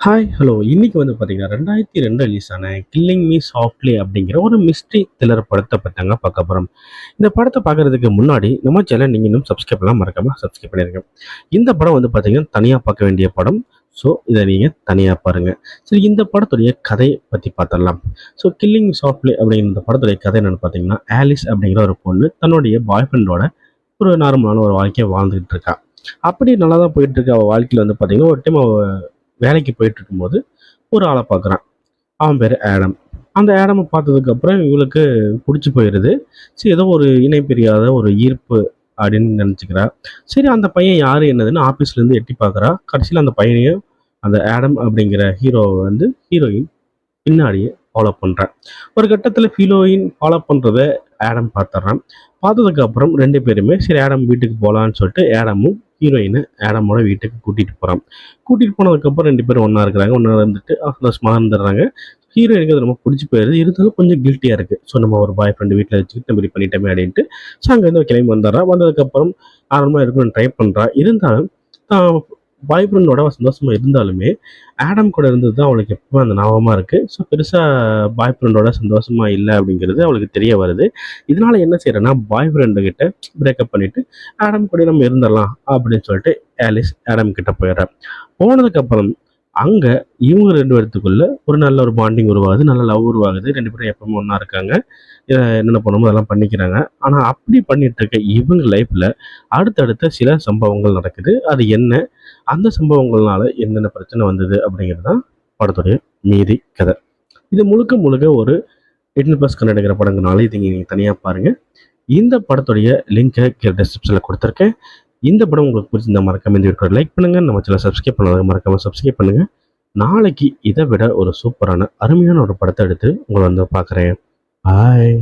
Hi, hello. இன்னைக்கு வந்து பார்த்தீங்கன்னா, 2002 ரிலீஸ் ஆன கில்லிங் மீ சாஃப்ட்லி அப்படிங்கிற ஒரு மிஸ்ட்ரி த்ரில்லர் படத்த பத்திதாங்க பார்க்க போறோம். இந்த படத்த பார்க்கறதுக்கு முன்னாடி நம்ம சேனல நீங்க இன்னும் சப்ஸ்கிரைப் பண்ணாம மறக்காம சப்ஸ்கிரைப் பண்ணிருங்க. இந்த படம் வந்து பார்த்தீங்கன்னா, தனியா பார்க்க வேண்டிய படம். ஸோ, இத நீங்க தனியா பாருங்க. சரி, இந்த படத்துடைய கதை பத்தி பார்த்துடலாம். ஸோ, கில்லிங் மீ சாஃப்ட்லி அப்படிங்கிற இந்த படத்துடைய கதை என்னன்னு பார்த்தீங்கன்னா, ஆலிஸ் அப்படிங்கிற ஒரு பொண்ணு தன்னுடைய பாய் ஃப்ரெண்டோட ஒரு நார்மலான ஒரு வாழ்க்கைய வாழ்ந்துகிட்டு இருக்கா. அப்படி நல்லா தான் போயிட்டு இருக்கு அவ வாழ்க்கையில வந்து பார்த்தீங்கன்னா, ஒரு டைம் அவ வேலைக்கு போயிட்டு இருக்கும்போது ஒரு ஆளை பார்க்குறான். அவன் பேர் ஆடம். அந்த ஆடமை பார்த்ததுக்கப்புறம் இவளுக்கு பிடிச்சி போயிடுது. சரி, ஏதோ ஒரு இணை பிரியாத ஒரு ஈர்ப்பு அப்படின்னு நினச்சிக்கிறா. சரி, அந்த பையன் யார் என்னதுன்னு ஆஃபீஸ்லேருந்து எட்டி பார்க்குறா. கடைசியில் அந்த பையனையும் அந்த ஆடம் அப்படிங்கிற ஹீரோவை வந்து ஹீரோயின் பின்னாடியே ஃபாலோ பண்ணுறான். ஒரு கட்டத்தில் ஹீரோயின் ஃபாலோ பண்ணுறத ஆடம் பார்த்துட்றான். பார்த்ததுக்கப்புறம் ரெண்டு பேருமே சரி ஆடம் வீட்டுக்கு போகலான்னு சொல்லிட்டு ஆடமும் ஹீரோயினை ஆடமோட வீட்டுக்கு கூட்டிகிட்டு போகிறான். கூட்டிகிட்டு போனதுக்கப்புறம் ரெண்டு பேரும் ஒன்றா இருக்கிறாங்க. ஒன்றா இருந்துட்டு சந்தோஷமாக இருந்துடுறாங்க. ஹீரோயினுக்கு அது ரொம்ப பிடிச்சி போயிடுது. இருந்தாலும் கொஞ்சம் கில்ட்டியாக இருக்குது. ஸோ நம்ம ஒரு பாய் ஃப்ரெண்டு வீட்டில் வச்சுக்கிட்டு இந்த மாதிரி பண்ணிட்டோமே அப்படின்ட்டு. ஸோ அங்கேருந்து கிளம்பி வந்துடுறா. வந்ததுக்கப்புறம் நார்மலாக இருக்குன்னு ட்ரை பண்ணுறா. இருந்தாலும் பாய் ஃப்ரெண்டோட சந்தோஷமாக இருந்தாலுமே ஆடம் கூட இருந்தது தான் அவளுக்கு எப்பவுமே அந்த ஞாபகமாக இருக்குது. ஸோ பெருசாக பாய் ஃப்ரெண்டோட சந்தோஷமாக இல்லை அப்படிங்கிறது அவளுக்கு தெரிய வருது. இதனால என்ன செய்யறேன்னா பாய் ஃப்ரெண்டு கிட்ட பிரேக்கப் பண்ணிட்டு ஆடம் கூட நம்ம இருந்துடலாம் அப்படின்னு சொல்லிட்டு ஆலிஸ் ஆடம் கிட்ட போயிடுறா. போனதுக்கப்புறம் அங்க இவங்க 2 பேத்துக்குள்ள ஒரு நல்ல ஒரு பாண்டிங் உருவாகுது. நல்ல லவ் உருவாகுது. 2 பேரும் எப்பவுமே ஒண்ணா இருக்காங்க. என்னென்ன பண்ணணுமோ அதெல்லாம் பண்ணிக்கிறாங்க. ஆனா அப்படி பண்ணிட்டு இருக்க இவங்க லைஃப்ல அடுத்தடுத்த சில சம்பவங்கள் நடக்குது. அது என்ன? அந்த சம்பவங்கள்னால என்னென்ன பிரச்சனை வந்தது? அப்படிங்கிறது தான் படத்துடைய மீதி கதை. இது முழுக்க முழுக்க ஒரு 18+ கன்னட எடுக்கிற படங்கனால இதை நீங்க தனியா பாருங்க. இந்த படத்துடைய லிங்கை கீழே டிஸ்கிரிப்ஷன்ல கொடுத்துருக்கேன். இந்த படம் உங்களுக்கு பிடிச்சிருந்தா மறக்காம இந்த வீடியோ லைக் பண்ணுங்க. நம்ம சேனல் சப்ஸ்கிரைப் பண்ணாத மறக்காம சப்ஸ்கிரைப் பண்ணுங்க. நாளைக்கு இதை விட ஒரு சூப்பரான அருமையான ஒரு படத்தை எடுத்து உங்களை வந்து பார்க்குறேன். பாய்.